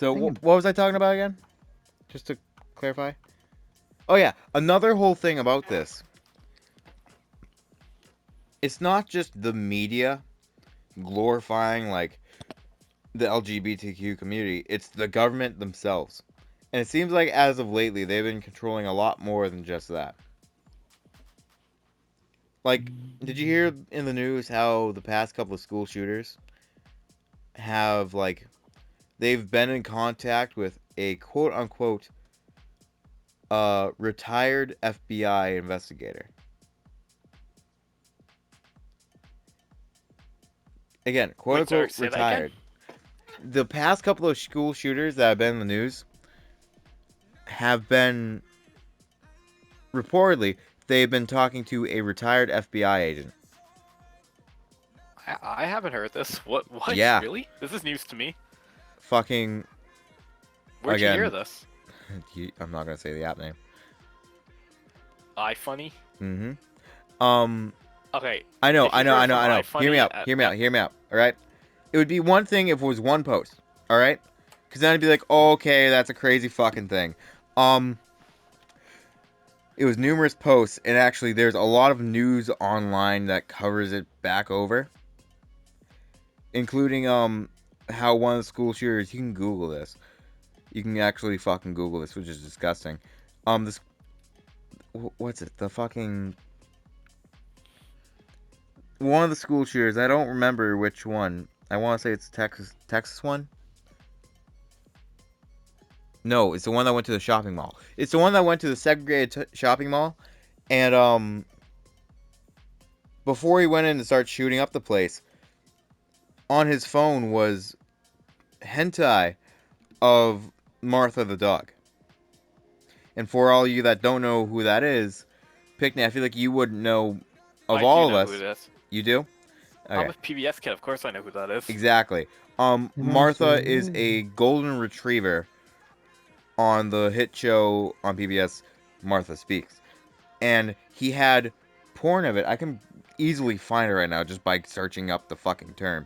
So what was I talking about again? Just to clarify. Oh yeah, another whole thing about this. It's not just the media glorifying like the LGBTQ community. It's the government themselves. And it seems like as of lately they've been controlling a lot more than just that. Like, did you hear in the news how the past couple of school shooters have like they've been in contact with a quote unquote retired FBI investigator. Again, quote Wait, sorry, unquote say that again? retired. The past couple of school shooters that have been in the news have been reportedly they've been talking to a retired FBI agent. I haven't heard this. What? Yeah, Really? This is news to me. fucking Where'd you hear again. this? I'm not gonna say the app name. iFunny? Mm-hmm. Um, Okay, I know, if I you know, heard I it know, from I know. Hear me iFunny, out. Hear me out. Hear me out. All right. It would be one thing if it was one post. All right. Because then I'd be like, oh, okay, that's a crazy fucking thing. Um, it was numerous posts, and actually, there's a lot of news online that covers it back over, including how one of the school shooters. You can Google this. You can actually fucking Google this, which is disgusting. This what's it? The fucking one of the school shooters. I don't remember which one. I want to say it's Texas one. No, it's the one that went to the shopping mall. It's the one that went to the segregated shopping mall, and before he went in to start shooting up the place, on his phone was hentai of Martha the dog. And for all you that don't know who that is, Pickney, I feel like you wouldn't know of I do all of know who us. it is. You do? I'm Okay. a PBS kid, of course I know who that is. Exactly. Martha is a golden retriever on the hit show on PBS, Martha Speaks. And he had porn of it. I can easily find it right now just by searching up the fucking term.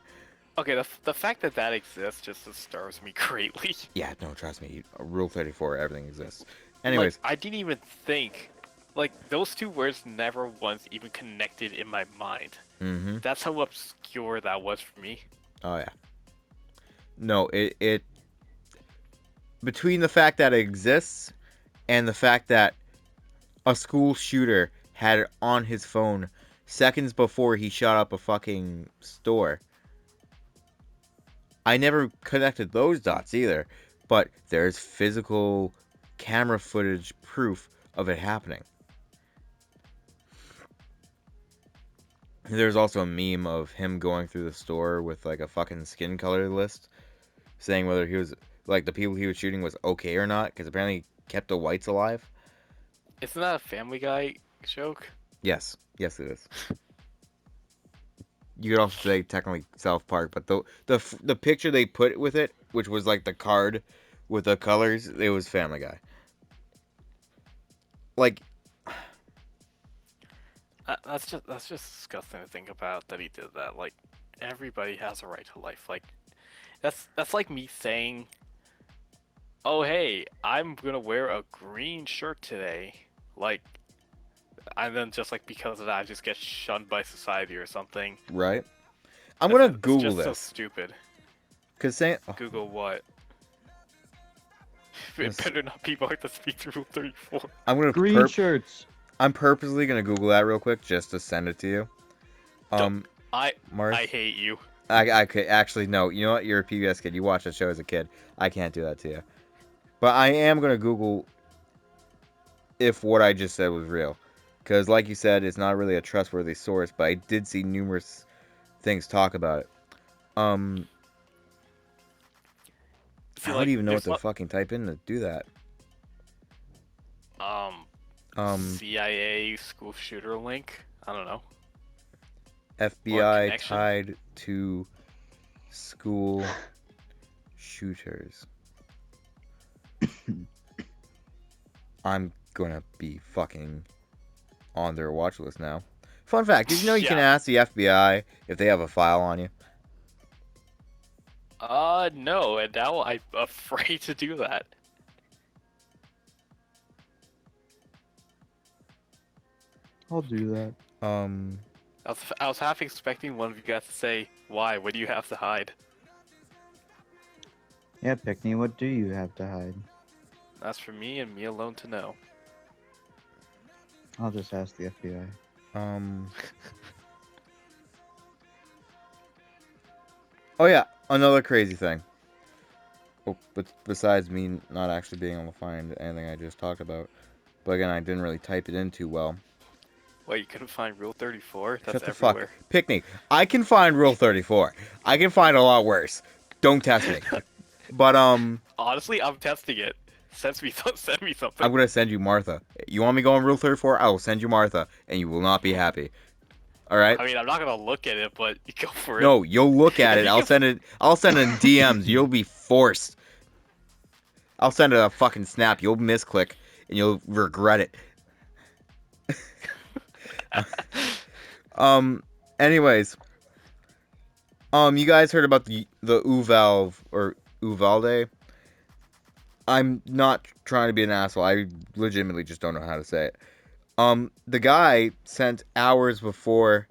Okay, the fact that that exists just disturbs me greatly. Yeah, no, trust me. Rule 34, everything exists. Like, Anyways, I didn't even think. Like, those two words never once even connected in my mind. mm-hmm. That's how obscure that was for me. Oh yeah. No, it between the fact that it exists and the fact that a school shooter had it on his phone seconds before he shot up a fucking store. I never connected those dots either, but there's physical camera footage proof of it happening. There's also a meme of him going through the store with like a fucking skin color list saying whether he was like the people he was shooting was okay or not because apparently he kept the whites alive. Isn't that a Family Guy joke? Yes, yes it is. You could also say technically South Park, but the picture they put with it, which was like the card with the colors, it was Family Guy. Like, That's just disgusting to think about that he did that. Like, everybody has a right to life. Like, that's like me saying, "Oh hey, I'm gonna wear a green shirt today." Like, and then just like because of that, I just get shunned by society or something. right? I'm gonna It's Google just so this stupid. because saying Google what? It better not be Martha Speaks Rule 34. Green shirts. I'm purposely gonna Google that real quick just to send it to you. I Mars. I hate you. I could actually no. You know what? You're a PBS kid. You watched the show as a kid. I can't do that to you. But I am gonna Google if what I just said was real, because like you said, it's not really a trustworthy source. But I did see numerous things talk about it. See, I don't like, even know what there's to fucking type in to do that. CIA school shooter link. I don't know. FBI connection. tied to school shooters. I'm gonna be fucking on their watch list now. Fun fact: did you know you can Yeah. ask the FBI if they have a file on you? No, and now I'm afraid to do that. I'll do that. I was half expecting one of you guys to say, "Why? What do you have to hide?" Yeah, Pickney, what do you have to hide? That's for me and me alone to know. I'll just ask the FBI. Oh yeah, another crazy thing. Oh, but besides me not actually being able to find anything I just talked about, but again, I didn't really type it in too well. Wait, you couldn't find Rule 34? That's Shut the everywhere. fuck. Pickney. I can find Rule 34. I can find a lot worse. Don't test me. But Honestly, I'm testing it. Send me something. I'm gonna send you Martha. You want me to go on Rule 34? I will send you Martha, and you will not be happy. All right? I mean, I'm not gonna look at it, but you go for it. No, you'll look at If it. you I'll can- send it. I'll send it in DMs. You'll be forced. I'll send it a fucking snap. You'll misclick, and you'll regret it. Anyways, you guys heard about the Uvalve or Uvalde? I'm not trying to be an asshole. I legitimately just don't know how to say it. The guy sent hours before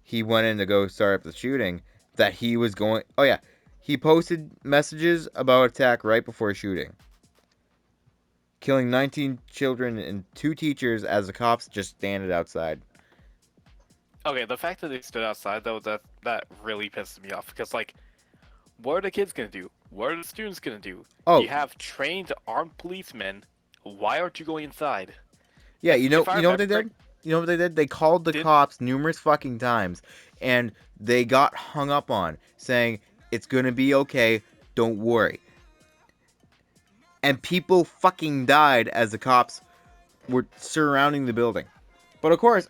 he went in to go start up the shooting that he was going. Oh yeah, he posted messages about attack right before shooting, killing 19 children and 2 teachers as the cops just standed outside. Okay, the fact that they stood outside though, that really pisses me off because like, what are the kids gonna do? What are the students gonna do? Oh You have trained armed policemen. Why aren't you going inside? yeah, you know If I what they remember did? You know what they did? They called the Did- cops numerous fucking times, and they got hung up on, saying it's gonna be okay, don't worry. And people fucking died as the cops were surrounding the building. But of course,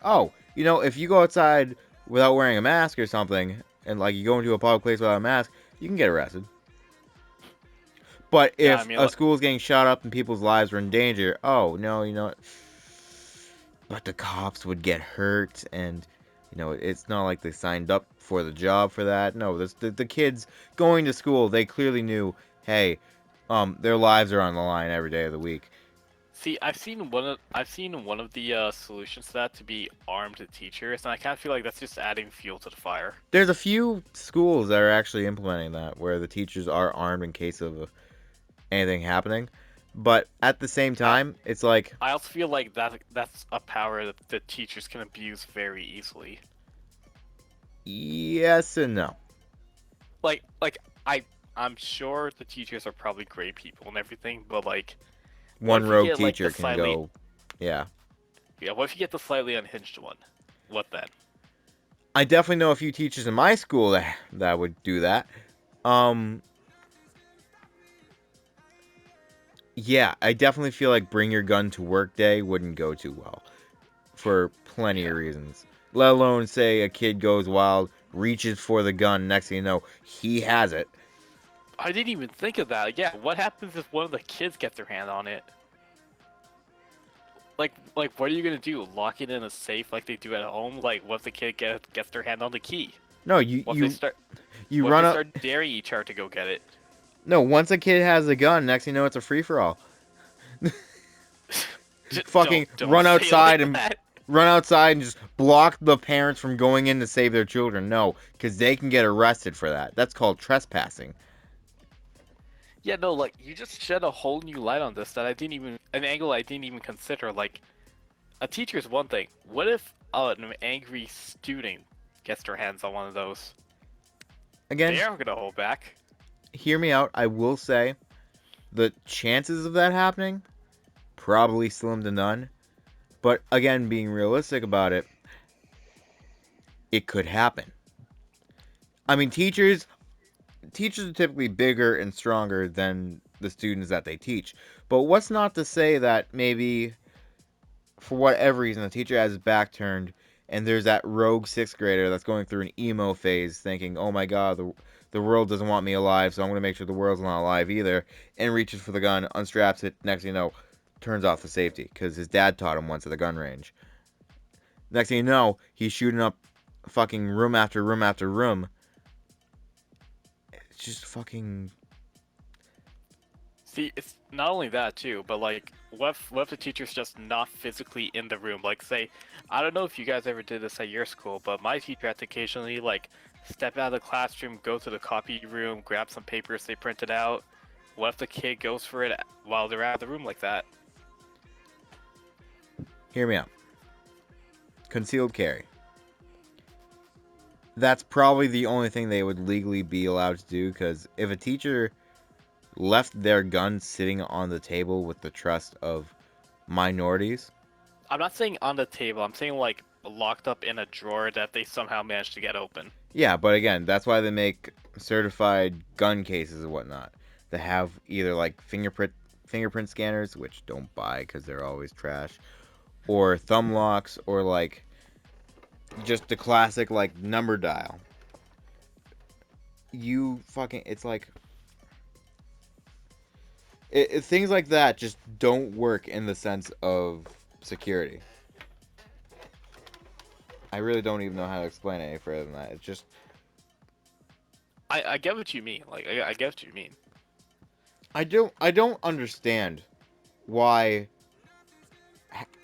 if you go outside without wearing a mask or something, and like you go into a public place without a mask, you can get arrested. But Yeah, I if mean, a school is getting shot up and people's lives are in danger, oh no, you know what? But the cops would get hurt, and it's not like they signed up for the job for that. No, the kids going to school, they clearly knew, hey, their lives are on the line every day of the week. see, I've seen one of the solutions to that to be armed teachers, and I kind of feel like that's just adding fuel to the fire. There's a few schools that are actually implementing that, where the teachers are armed in case of anything happening. But at the same time, it's like, I also feel like that's a power that the teachers can abuse very easily. yes and no. I'm sure the teachers are probably great people and everything, but like, One if you rogue get, like, teacher the can slightly- go, yeah. yeah, what if you get the slightly unhinged one? What then? I definitely know a few teachers in my school that would do that. Yeah, I definitely feel like bring your gun to work day wouldn't go too well for plenty of reasons. Let alone say a kid goes wild, reaches for the gun, next thing you know, he has it. I didn't even think of that. Yeah, what happens if one of the kids gets their hand on it? Like, what are you gonna do? Lock it in a safe like they do at home? Like, what if the kid gets their hand on the key? No, What if you they start? you What run if they up. start daring each other to go get it? No, once a kid has a gun, next thing you know, it's a free for all. Just Fucking don't run say it outside like and that. run outside and just block the parents from going in to save their children. No, because they can get arrested for that. That's called trespassing. Yeah, no, like you just shed a whole new light on this that an angle I didn't even consider. Like, a teacher is one thing. What if an angry student gets their hands on one of those? Again, They aren't gonna hold back. hear me out. I will say the chances of that happening probably slim to none. But again, being realistic about it, it could happen. I mean, teachers are typically bigger and stronger than the students that they teach. But what's not to say that maybe for whatever reason the teacher has his back turned and there's that rogue 6th grader that's going through an emo phase thinking, "Oh my god, the world doesn't want me alive, so I'm going to make sure the world's not alive either," and reaches for the gun, unstraps it, next thing you know, turns off the safety because his dad taught him once at the gun range. Next thing you know, he's shooting up fucking room after room after room. It's just fucking. See, it's not only that too, but like, what if the teacher's just not physically in the room? Like, say, I don't know if you guys ever did this at your school, but my teacher had to occasionally like step out of the classroom, go to the copy room, grab some papers they printed out. What if the kid goes for it while they're out of the room like that? Hear me out. Concealed carry. That's probably the only thing they would legally be allowed to do, because if a teacher left their gun sitting on the table with the trust of minorities. I'm not saying on the table. I'm saying like locked up in a drawer that they somehow managed to get open. Yeah, but again, that's why they make certified gun cases and whatnot. They have either like fingerprint scanners, which don't buy because they're always trash, or thumb locks, or like just the classic like number dial. It's like things like that just don't work in the sense of security. I really don't even know how to explain it any further than that. It's just I get what you mean. Like I get what you mean. I don't understand why.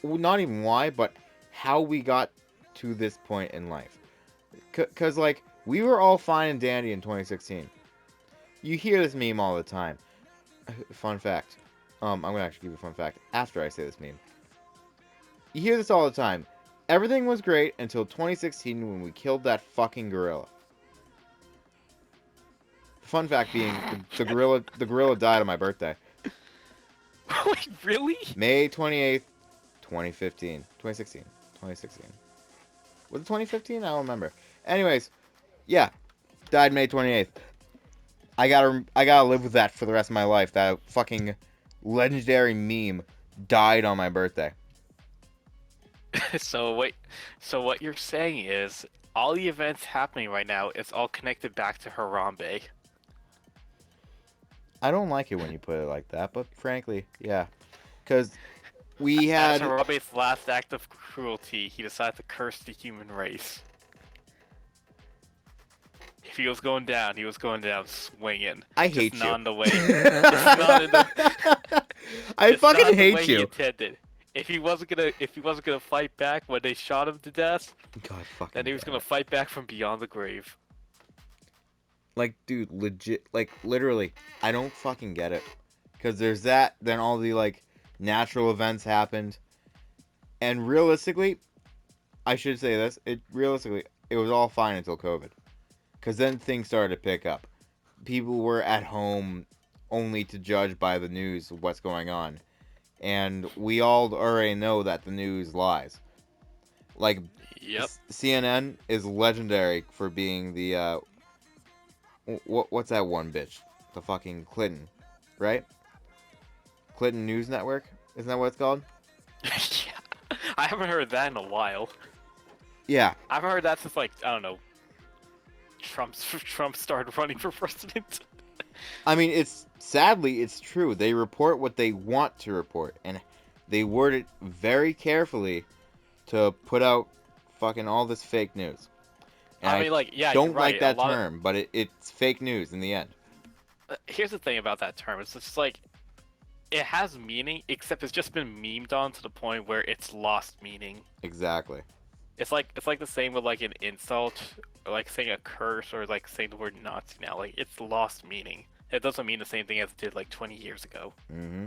Well, not even why, but how we got to this point in life. Cause like we were all fine and dandy in 2016. You hear this meme all the time. Fun fact. I'm gonna actually give you a fun fact after I say this meme. You hear this all the time. Everything was great until 2016 when we killed that fucking gorilla. Fun fact being, the gorilla died on my birthday. Wait, really? May 28th, 2015. 2016. 2016. Was it 2015? I don't remember. Anyways, yeah. Died May 28th. I gotta live with that for the rest of my life. That fucking legendary meme died on my birthday. So what you're saying is all the events happening right now is all connected back to Harambe. I don't like it when you put it like that, but frankly, yeah. Because we As had... Harambe's last act of cruelty, he decided to curse the human race. If he was going down, he was going down swinging. I just hate you. not in the way. Just not in the, I just not fucking in the way hate he you. intended. If he wasn't gonna fight back when they shot him to death, God fucking then he was damn gonna it. fight back from beyond the grave. Like, dude, legit, like, literally, I don't fucking get it. Because there's that, then all the, like, natural events happened. And realistically, I should say this, it was all fine until COVID. Because then things started to pick up. People were at home only to judge by the news of what's going on. And we all already know that the news lies. Like, Yep. CNN is legendary for being the, what's that one bitch? The fucking Clinton, right? Clinton News Network? Isn't that what it's called? Yeah. I haven't heard that in a while. Yeah. I haven't heard that since like I don't know. Trump started running for president. I mean, sadly, it's true. They report what they want to report, and they word it very carefully to put out fucking all this fake news. And I mean, like, yeah, don't you're right. like that a lot term, but it's fake news in the end. Here's the thing about that term. It's just like it has meaning, except it's just been memed on to the point where it's lost meaning. Exactly. It's like the same with like an insult, or like saying a curse, or like saying the word Nazi now. Like it's lost meaning. It doesn't mean the same thing as it did like 20 years ago. Mm-hmm.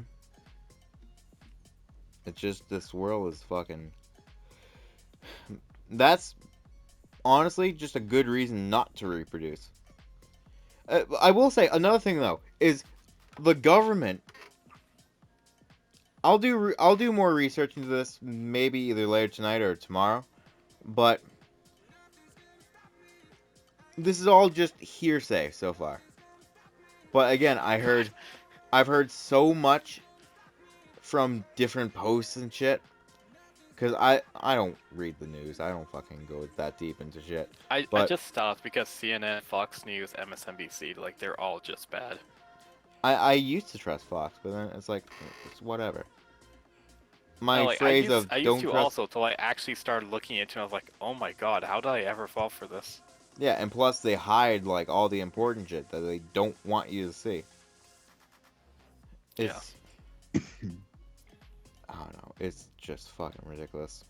It's just this world is fucking... That's honestly just a good reason not to reproduce. I will say another thing though is the government. I'll do more research into this maybe either later tonight or tomorrow, but this is all just hearsay so far. But again, I've heard so much from different posts and shit. Because I don't read the news. I don't fucking go that deep into shit. I But- just stopped because CNN, Fox News, MSNBC, like they're all just bad. I used to trust Fox, but then it's like, it's whatever. My No, like, phrase I of used don't to trust... also till I actually started looking into it. I was like, oh my god, how did I ever fall for this? Yeah, and plus they hide like all the important shit that they don't want you to see. Yeah. It's I don't know. It's just fucking ridiculous.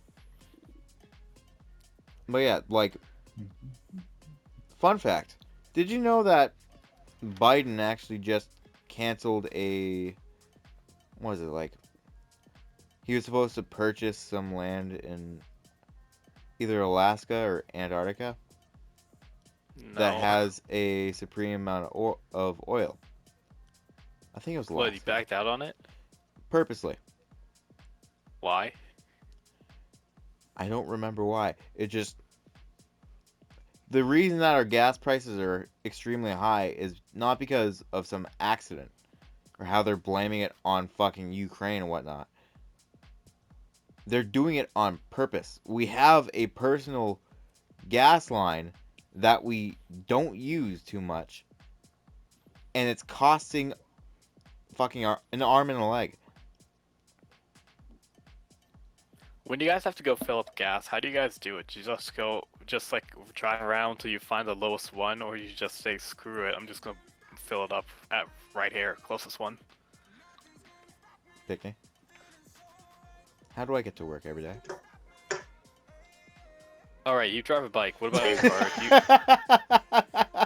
But yeah, like fun fact. Did you know that Biden actually just canceled a what is it like? He was supposed to purchase some land in either Alaska or Antarctica that No. has a supreme amount of oil. I think it was What, he Alaska. backed out on it? Purposely. Why? I don't remember why. It just the reason that our gas prices are extremely high is not because of some accident or how they're blaming it on fucking Ukraine and whatnot. They're doing it on purpose. We have a personal gas line that we don't use too much, and it's costing fucking an arm and a leg. When you guys have to go fill up gas, how do you guys do it? Do you just go, just like drive around until you find the lowest one, or you just say, screw it, I'm just gonna fill it up at right here, closest one? Pick me. How do I get to work every day? Alright, you drive a bike. What about your car? Do you...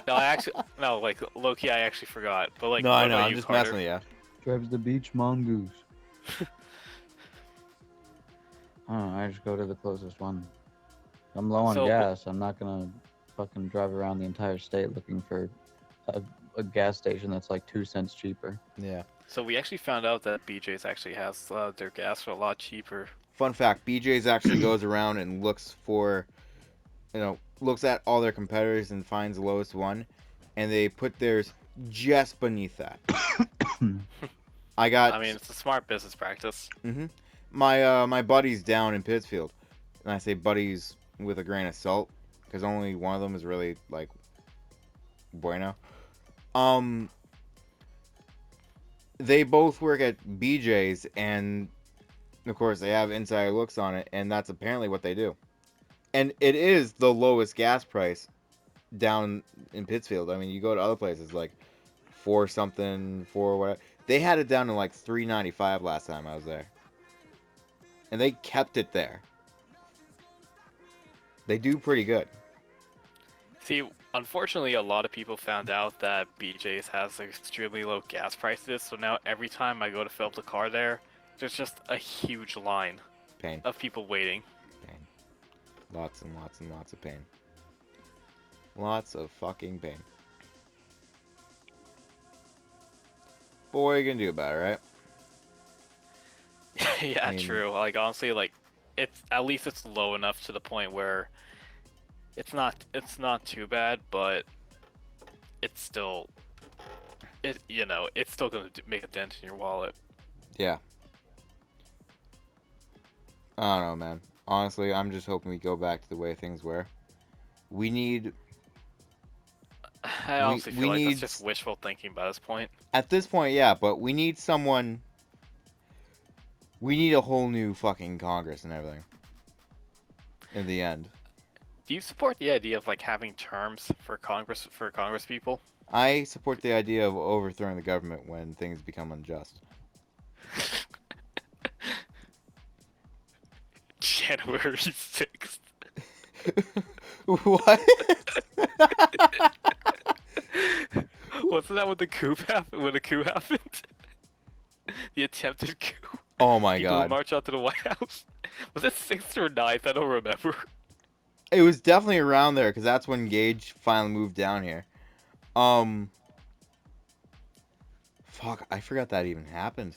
No, I actually, no, like, low-key, I actually forgot. But, like, No, what I know. about I'm you, just Carter? messing with you. Drives the beach mongoose. I just go to the closest one. I'm low on So, gas. I'm not gonna fucking drive around the entire state looking for a gas station that's like 2 cents cheaper. Yeah. So we actually found out that BJ's actually has their gas for a lot cheaper. Fun fact: BJ's actually goes around and looks for, looks at all their competitors and finds the lowest one, and they put theirs just beneath that. I got. I mean, it's a smart business practice. My buddy's down in Pittsfield, and I say buddies with a grain of salt, because only one of them is really like bueno. They both work at BJ's, and of course they have insider looks on it, and that's apparently what they do. And it is the lowest gas price down in Pittsfield. I mean, you go to other places like four something, four whatever. They had it down to like $3.95 last time I was there, and they kept it there. They do pretty good. See, unfortunately, a lot of people found out that BJ's has extremely low gas prices, so now every time I go to fill up the car there, there's just a huge line Pain, of people waiting. pain, lots and lots and lots of pain. Lots of fucking pain. But what are you gonna do about it, right? Yeah, I mean- true. Like honestly, like it's at least it's low enough to the point where it's not too bad, but it's still it's still gonna make a dent in your wallet. Yeah. I don't know, man. Honestly, I'm just hoping we go back to the way things were. We need, I honestly we feel like need- that's just wishful thinking by this point. at this point, yeah, but we need someone. We need a whole new fucking Congress and everything. In the end, Do you support the idea of like having terms for Congress people? I support the idea of overthrowing the government when things become unjust. January 6th. What? Wasn't that when the coup happened? When the coup happened? The attempted coup. Oh my People god. march out to the White House. Was it 6th or 9th? I don't remember. It was definitely around there because that's when Gage finally moved down here. Fuck, I forgot that even happened.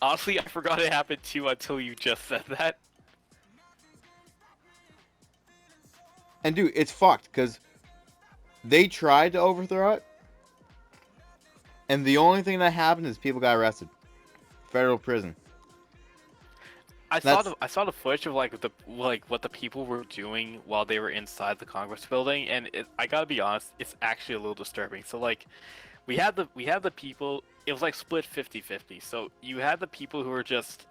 Honestly, I forgot it happened too until you just said that. And dude, it's fucked because they tried to overthrow it, and the only thing that happened is people got arrested. Federal prison. I saw That's- I saw the footage of what the people were doing while they were inside the Congress building, and I gotta be honest, it's actually a little disturbing. So like, we had the people. It was like split 50-50. So you had the people who were just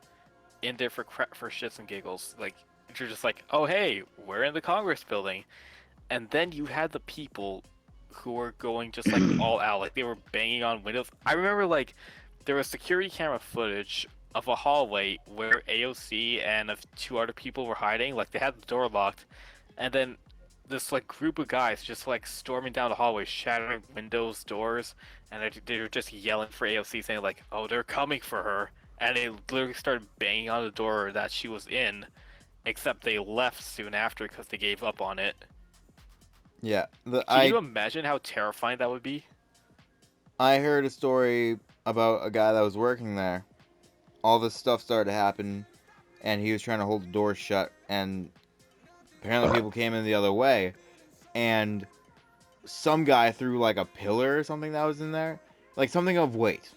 in there for shits and giggles, like you're just like, oh hey, we're in the Congress building. And then you had the people who were going just like all out, like they were banging on windows. I remember like there was security camera footage of a hallway where AOC and two other people were hiding. Like they had the door locked, and then this like group of guys just like storming down the hallway, shattering windows, doors, and they were just yelling for AOC, saying like, "Oh, they're coming for her!" And they literally started banging on the door that she was in, except they left soon after because they gave up on it. Yeah, Can you imagine how terrifying that would be? I heard a story about a guy that was working there. All this stuff started to happen, and he was trying to hold the door shut, and apparently people came in the other way, and some guy threw like a pillar or something that was in there, like something of weight.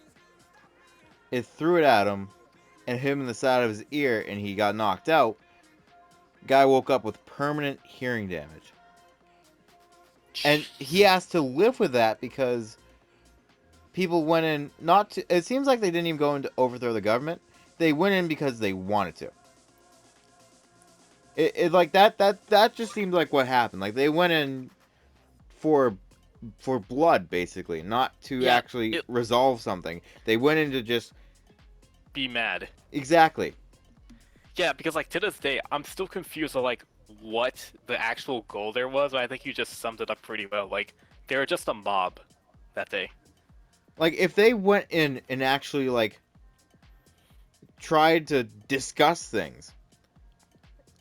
It threw it at him, and hit him in the side of his ear, and he got knocked out. Guy woke up with permanent hearing damage. And he has to live with that because people went in not to. It seems like they didn't even go in to overthrow the government. They went in because they wanted to. It like that just seemed like what happened. Like they went in for blood, basically, not to Yeah, actually resolve something. They went in to just be mad. exactly. Yeah, because like to this day, I'm still confused of like what the actual goal there was. But I think you just summed it up pretty well. Like they were just a mob that day. Like if they went in and actually like tried to discuss things,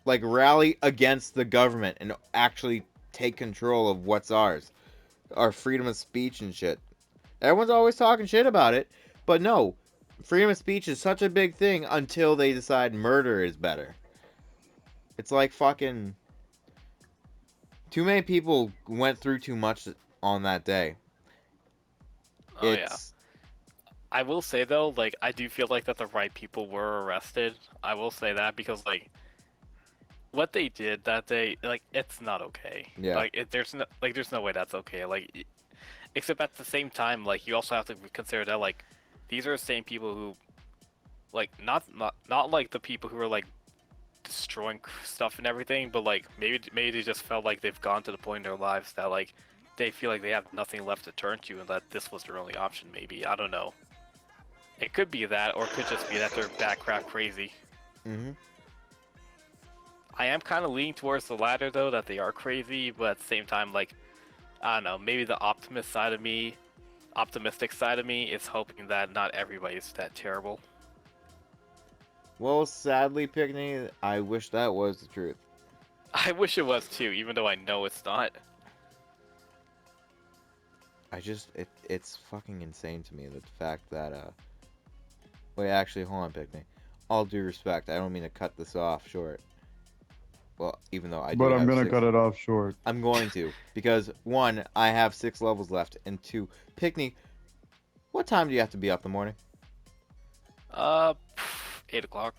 like rally against the government and actually take control of what's ours, our freedom of speech and shit. Everyone's always talking shit about it, but no, freedom of speech is such a big thing until they decide murder is better. It's like fucking too many people went through too much on that day. Oh yeah. I will say though, like I do feel like that the right people were arrested. I will say that because like what they did that day, like it's not okay. Yeah. Like there's no way that's okay. Like except at the same time, like you also have to consider that like these are the same people who, like not like the people who are like destroying stuff and everything, but like maybe they just felt like they've gone to the point in their lives that like they feel like they have nothing left to turn to and that this was their only option. Maybe I don't know. It could be that, or it could just be that they're backcraft crazy. Mm-hmm. I am kind of leaning towards the latter though, that they are crazy, but at the same time, like I don't know, maybe the optimistic side of me is hoping that not everybody's that terrible. Well, sadly, Pickney, I wish that was the truth. I wish it was too, even though I know it's not. It's fucking insane to me, the fact that, wait, actually, hold on, Pickney. All due respect, I don't mean to cut this off short. Well, even though I do. But I'm have gonna 6 cut it off short. I'm going to, because 1, I have 6 levels left, and 2, Pickney, what time do you have to be up in the morning? 8 o'clock.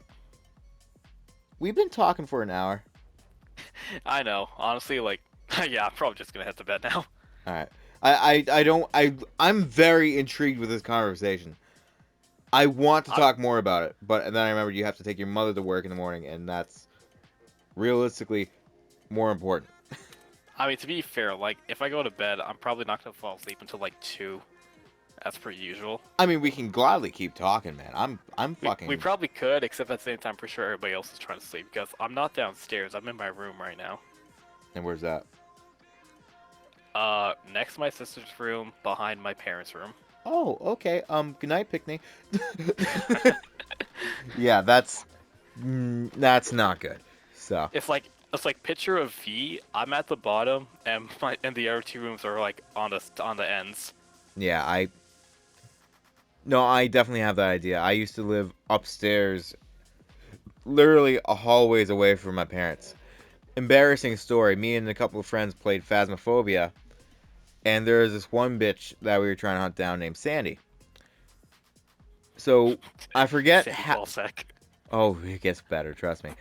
We've been talking for an hour. I know, honestly, like, yeah, I'm probably just gonna head to bed now. Alright. I'm very intrigued with this conversation. I want to talk more about it, but then I remember you have to take your mother to work in the morning, and that's realistically more important. I mean, to be fair, like, if I go to bed, I'm probably not gonna fall asleep until like 2. That's per usual. I mean, we can gladly keep talking, man. I'm fucking. We probably could, except at the same time, for sure everybody else is trying to sleep because I'm not downstairs. I'm in my room right now. And where's that? Next to my sister's room, behind my parents' room. Oh, okay. Good night, Pickney. Yeah, that's not good. So It's like picture of V. I'm at the bottom, and the other 2 rooms are like on the ends. yeah, I definitely have that idea. I used to live upstairs, literally a hallways away from my parents. Embarrassing story. Me and a couple of friends played Phasmophobia, and there was this one bitch that we were trying to hunt down named Sandy. So I forget Sandy how. Ballsack. Oh, it gets better. Trust me.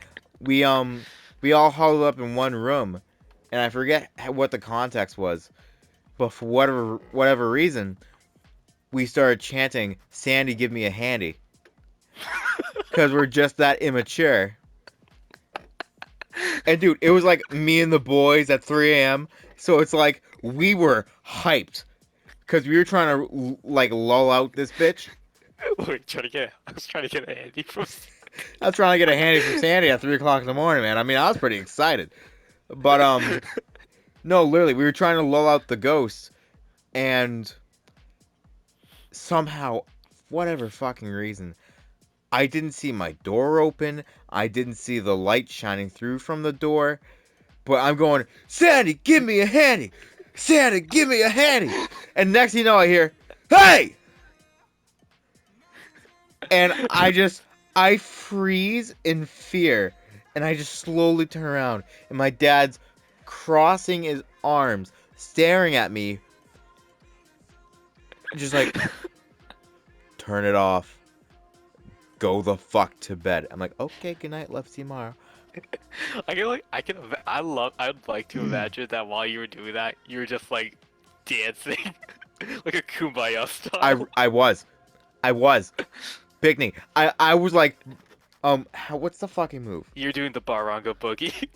We all huddled up in one room, and I forget what the context was, but for whatever reason, we started chanting, "Sandy, give me a handy," because we're just that immature. And dude, it was like me and the boys at 3 a.m. So it's like we were hyped because we were trying to like lull out this bitch. I was trying to get a handy from. I was trying to get a handy from Sandy at 3 o'clock in the morning, man. I mean, I was pretty excited, but no, literally, we were trying to lull out the ghosts, and somehow, whatever fucking reason, I didn't see my door open. I didn't see the light shining through from the door. But I'm going, Sandy, give me a handy. Sandy, give me a handy. And next thing you know, I hear, hey! And I freeze in fear. And I just slowly turn around. And my dad's crossing his arms, staring at me. Just like, turn it off. Go the fuck to bed. I'm like, okay, good night. Love, see you tomorrow. I'd like to imagine that while you were doing that, you were just like dancing, like a kumbaya style. I was. Picnic. I was like, what's the fucking move? You're doing the Baranga boogie.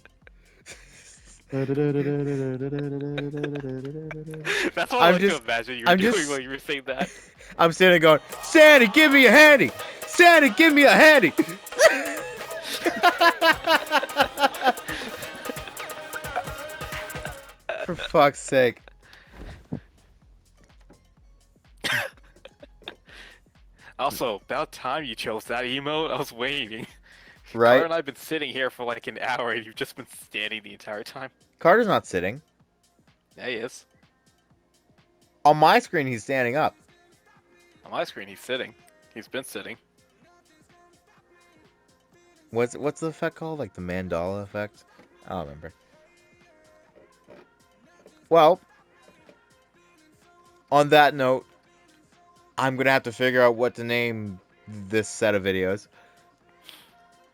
That's what I like to imagine you were doing while you were saying that. I'm sitting there going, Sandy, give me a handy. Sandy, give me a handy. For fuck's sake. Also, about time you chose that emote. I was waiting. Right? Carter and I've been sitting here for like an hour, and you've just been standing the entire time. Carter's not sitting. Yeah, he is. On my screen, he's standing up. On my screen, he's sitting. He's been sitting. What's the effect called? Like the Mandela effect? I don't remember. Well, on that note, I'm gonna have to figure out what to name this set of videos.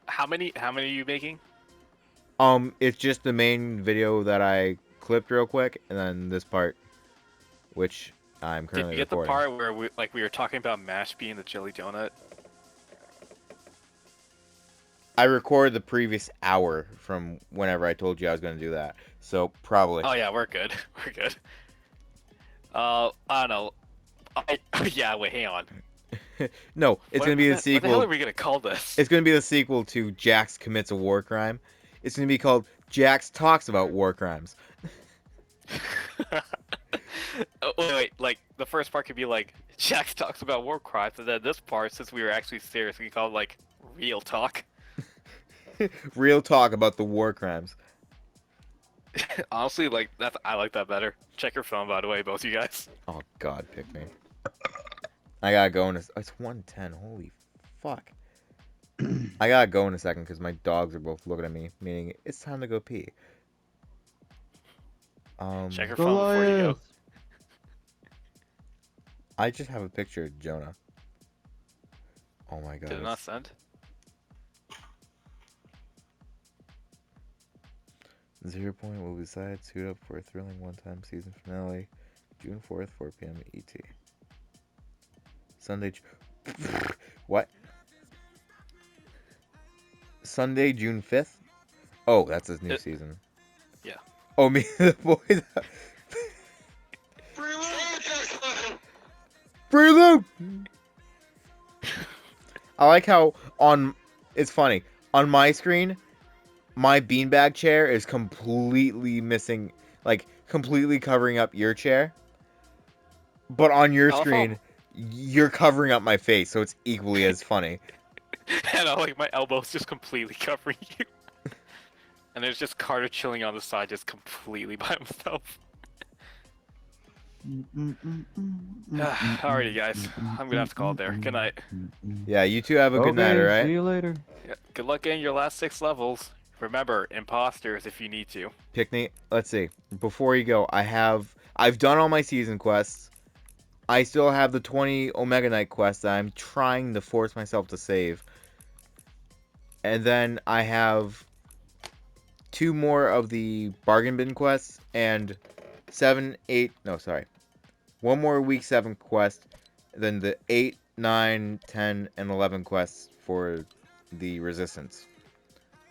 How many are you making? It's just the main video that I clipped real quick, and then this part, which I'm currently Did you get recording. the part where we were talking about Mash being the jelly donut? I recorded the previous hour from whenever I told you I was gonna do that, so probably. Oh yeah, we're good. We're good. I don't know. Yeah, wait, hang on. No, it's gonna be the sequel. What the hell are we gonna call this? It's gonna be the sequel to Jax Commits a War Crime. It's gonna be called Jax Talks About War Crimes. Oh, wait, like the first part could be like Jax talks about war crimes, and then this part, since we were actually serious, we call it like real talk. Real talk about the war crimes. Honestly, like I like that better. Check your phone, by the way, both you guys. Oh God, pick me. I gotta go in a. It's 1:10. Holy fuck. I gotta go in a second because my dogs are both looking at me, meaning it's time to go pee. Check your phone before you go. I just have a picture of Jonah. Oh my God. Did it not send? 0 Point will decide suit up for a thrilling one-time season finale, June 4th, 4 p.m. ET. Sunday. What? Sunday, June 5th? Oh, that's his new season. Yeah. Oh, me, the boy. Free loot! I like how it's funny. On my screen, my beanbag chair is completely missing, like, completely covering up your chair. But on your screen, you're covering up my face, so it's equally as funny. And like my elbow's just completely covering you. And there's just Carter chilling on the side, just completely by himself. Alrighty, guys. I'm gonna have to call it there. Good night. Yeah, you two have a good night, alright? See you later. Yeah, good luck getting your last 6 levels. Remember, imposters if you need to. Pickney, let's see. Before you go, I've done all my season quests. I still have the 20 Omega Knight quests that I'm trying to force myself to save. And then I have 2 more of the bargain bin quests and 1 more week 7 quest, then the 8, 9, 10, and 11 quests for the Resistance.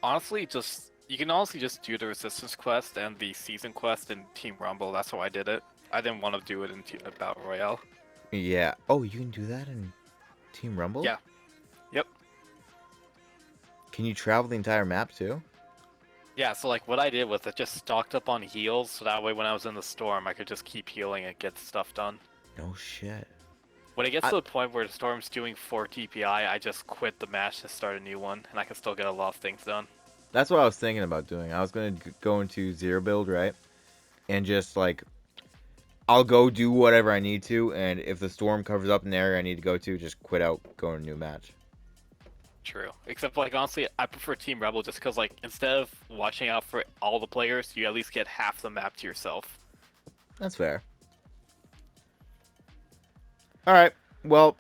Honestly, just You can honestly just do the Resistance quest and the Season quest in Team Rumble. That's how I did it. I didn't want to do it in Battle Royale. Yeah. Oh, you can do that in Team Rumble? Yeah. Yep. Can you travel the entire map too? Yeah, so like what I did was I just stocked up on heals, so that way when I was in the storm, I could just keep healing and get stuff done. No shit. When it gets I- to the point where the storm's doing 4 DPI, I just quit the match to start a new one, and I can still get a lot of things done. That's what I was thinking about doing. I was gonna go into zero build, right? And just like, I'll go do whatever I need to, and if the storm covers up an area I need to go to, just quit out, go in a new match. True. Except like honestly, I prefer Team Rebel just because like instead of watching out for all the players, you at least get half the map to yourself. That's fair. All right. Well,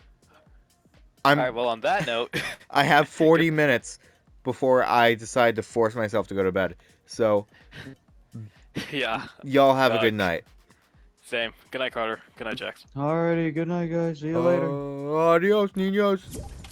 Alright, well on that note, I have 40 minutes before I decide to force myself to go to bed. So, yeah, y'all have a good night. same. Good night, Carter. Good night, Jax. Alrighty, good night, guys. See you later. Adios, niños.